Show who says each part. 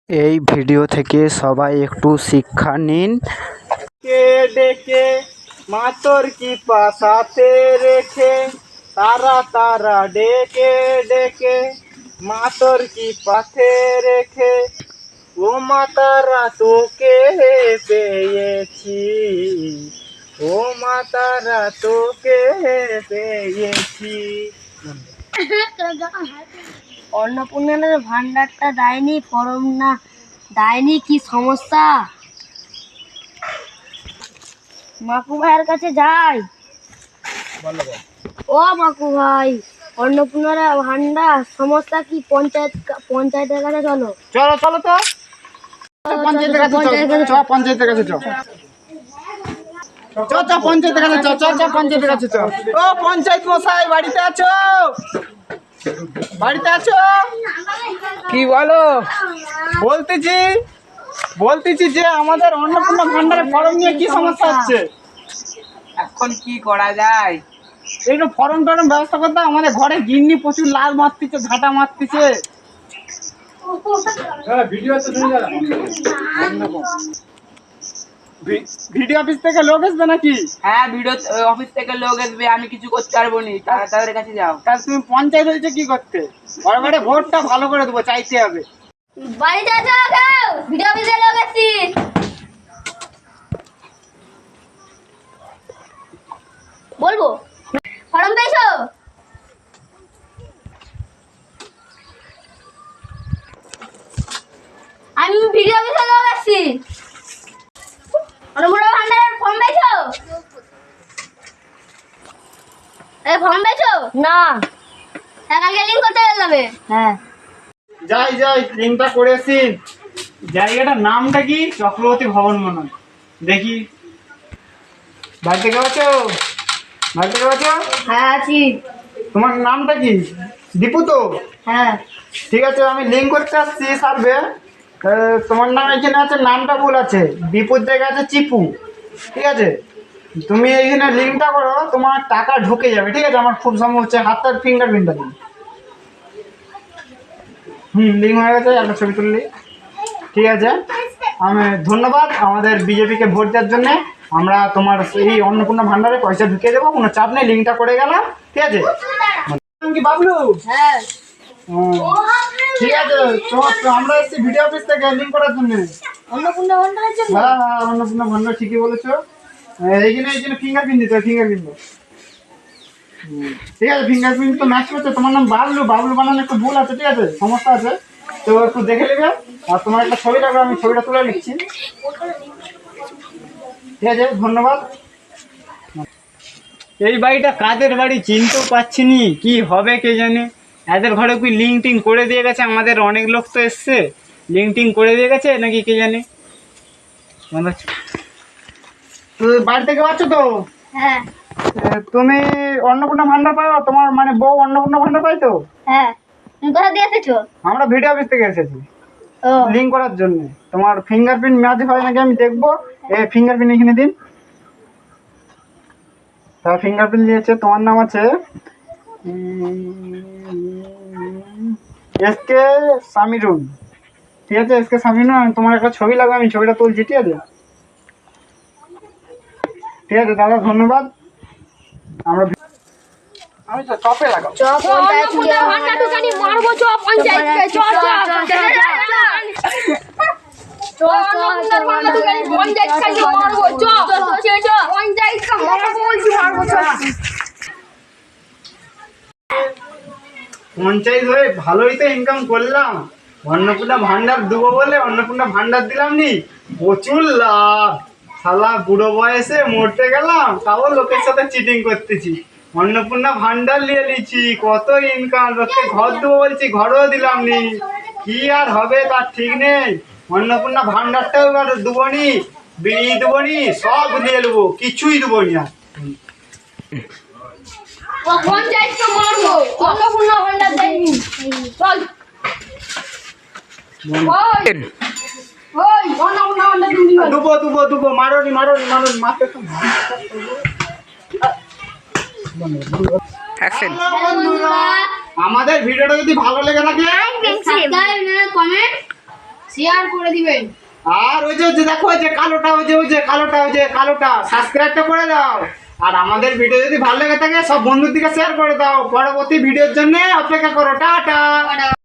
Speaker 1: এই ভিডিও থেকে সবাই একটু শিক্ষা নিন।
Speaker 2: কে ডেকে মাতর কি পাশাতে রেখে তারা তারা ডেকে ডেকে মাতর কি পাশে রেখে ও মাতারা তোকে পেয়েছি, ও মাতারা তোকে পেয়েছি।
Speaker 3: অন্নপূর্ণার ভান্ডারটা দেয়নি, ফরম না দেয়নি, কি সমস্যা? মাকু ভাইয়ের কাছে যাই। ও মাকু ভাই, অন্নপূর্ণার ভান্ডার সমস্যা কি? পঞ্চায়েতের কাছে চলো।
Speaker 2: চলো চলো তো পঞ্চায়েতের কাছে, পঞ্চায়েতের কাছে পঞ্চায়েতের কাছে পঞ্চায়েতের কাছে ও পঞ্চায়েত মশাই বাড়িতে আছো? বাড়িতে আছো? কি বলো? বলতেছি যে আমাদের অন্নপূর্ণা ভান্ডারের ফর্ম নিয়ে কি সমস্যা হচ্ছে।
Speaker 4: এখন কি করা যায়?
Speaker 2: একটু ফর্ম টরম ব্যবস্থা করতে। আমাদের ঘরে গিন্নি প্রচুর লাল মারতেছে, ঝাঁটা মারতেছে। ভিডিও অফিস থেকে লোক আসবে নাকি?
Speaker 4: হ্যাঁ, ভিডিও অফিস থেকে লোক আসবে, আমি কিছু করতে পারবো নি। তাদের কাছে যাও।
Speaker 2: তাহলে তুমি পঞ্চায়েত হয়েছে কি করতে? ঘরে ঘরে ভোটটা ভালো করে দেবো, চাইতে হবে।
Speaker 3: বাড়িতে আছো? ভিডিও অফিসে লোক আসছি। বলবো ফর্ম পেয়েছো? আমি ভিডিও অফিসে লোক আসছি। অন্নপূর্ণা ভান্ডারের ফর্ম পেয়েছো? ফর্ম পেয়েছো? না। কালকে লিঙ্ক করতে যাবে? হ্যাঁ।
Speaker 2: যাই লিঙ্কটা করেছি। জায়গাটার নামটা কি? চক্রবর্তী ভবন মনে হয়। দেখি বাড়ি থেকে আছো? বাড়ি থেকে আছো?
Speaker 3: হ্যাঁ আছি।
Speaker 2: তোমার নামটা কি? দীপু তো?
Speaker 3: হ্যাঁ।
Speaker 2: ঠিক আছে, আমি লিঙ্ক করতে আসছি সার্ভে। তোমার নাম এখানে আছে, নামটা ভুল আছে। দীপুর জায়গা আছে চিপু। ঠিক আছে, তুমি এইখানে লিঙ্কটা করো, তোমার টাকা ঢুকে যাবে। ঠিক আছে, আমার খুব সম্ভব হচ্ছে হাতের ফিঙ্গারপ্রিন্টটা দিন। লিঙ্ক হয়ে গেছে, একটা ছবি তুললি। ঠিক আছে, আমি ধন্যবাদ আমাদের বিজেপিকে ভোট দেওয়ার জন্যে। আমরা তোমার এই অন্নপূর্ণা ভান্ডারে পয়সা ঢুকিয়ে দেবো, কোনো চাপ নেই। লিঙ্কটা করে গেলাম। ঠিক আছে, কি বাবলু?
Speaker 3: হ্যাঁ।
Speaker 2: ঠিক আছে, আমরা এসেছি ভিডিও অফিস থেকে লিঙ্ক করার জন্য।
Speaker 3: অন্নপূর্ণা ভান্ডারের জন্য?
Speaker 2: হ্যাঁ, অন্নপূর্ণা ভান্ডার, ঠিকই বলেছো। এইখানে ফিঙ্গারপ্রিন্ট দিতে হবে, ফিঙ্গারপ্রিন্ট। ঠিক আছে, ফিঙ্গারপ্রিন্ট তো ম্যাচ করছে। তোমার নাম বাবলু বানানো একটু ভুল আছে। ঠিক আছে, সমস্যা আছে, তো একটু দেখে নেবে। আর তোমার একটা ছবি লাগবে, আমি ছবিটা তুলে নিচ্ছি। ঠিক আছে, ধন্যবাদ। এই বাড়িটা কাদের বাড়ি চিনতেও পাচ্ছি নি, কি হবে কে জানে। এদের ঘরে কি লিঙ্ক টিং করে দিয়ে গেছে? আমাদের অনেক লোক তো এসছে, লিঙ্ক টিং করে দিয়ে গেছে নাকি কে জানে। তুই বাড়ি থেকে আছো তো?
Speaker 3: হ্যাঁ।
Speaker 2: তুমি অন্নপূর্ণা ভান্ডার পাও? তোমার মানে বউ অন্নপূর্ণা ভান্ডার পাই তো?
Speaker 3: হ্যাঁ। তুমি কোথা দিয়ে এসেছো?
Speaker 2: আমরা ভিডিও অফিস থেকে এসেছি
Speaker 3: ও।
Speaker 2: লিঙ্ক করার জন্য। তোমার ফিঙ্গারপ্রিন্ট ম্যাচ হয় নাকি আমি দেখবো। এই ফিঙ্গারপ্রিন্ট এখানে দিন। তার ফিঙ্গারপ্রিন্ট দিয়েছে। তোমার নাম আছে এসকে সামিরুন। ঠিক আছে, এসকে সামিরুন। তোমার একটা ছবি লাগবে, আমি ছবিটা তুলছি। ঠিক আছে, ঠিক আছে দাদা, ধন্যবাদ। আমরা আমি তো চপে লাগাবো।
Speaker 3: অন্নপূর্ণা ভান্ডার দোকানি মারবো। পঞ্চায়েতকে অন্নপূর্ণার ভান্ডার দোকানি পঞ্চায়েতকে মারবো। পঞ্চায়েতকে মারবো বলছি, মারবো।
Speaker 2: পঞ্চায়েত হয়ে ভালোই তো ইনকাম করলাম। অন্নপূর্ণা ভান্ডার দেবো বলে অন্নপূর্ণা ভান্ডার দিলাম নি, প্রচুর লাভ। শালা বুড়ো বয়সে মরতে গেলাম, তাও লোকের সাথে চিটিং করতেছি। অন্নপূর্ণা ভান্ডার নিয়ে নিচ্ছি, কত ইনকাম। লোককে ঘর দেবো বলছি, ঘরও দিলাম নি। কি আর হবে তার ঠিক নেই। অন্নপূর্ণা ভান্ডারটাও এবার দেবো নি, বিড়ি দেবো নি, সব নিয়ে নেবো, কিছুই দেবো নি আর।
Speaker 3: পঞ্চায়েতকে মারবো, অন্নপূর্ণা ভান্ডার দেয়নি। চল। অন্নপূর্ণা ভান্ডার
Speaker 2: দুবো মারোনি মারতে তো। আমাদের ভিডিওটা যদি ভালো লেগে থাকে
Speaker 3: সাবস্ক্রাইব, কমেন্ট, শেয়ার করে দিবেন।
Speaker 2: আর ওই যে দেখো ওই যে কালোটা কালোটা সাবস্ক্রাইবটা করে দাও। আর আমাদের ভিডিও যদি ভালো লেগে থাকে সব বন্ধুর দিকে শেয়ার করে দাও। পরবর্তী ভিডিওর জন্য অপেক্ষা করো। টাটা।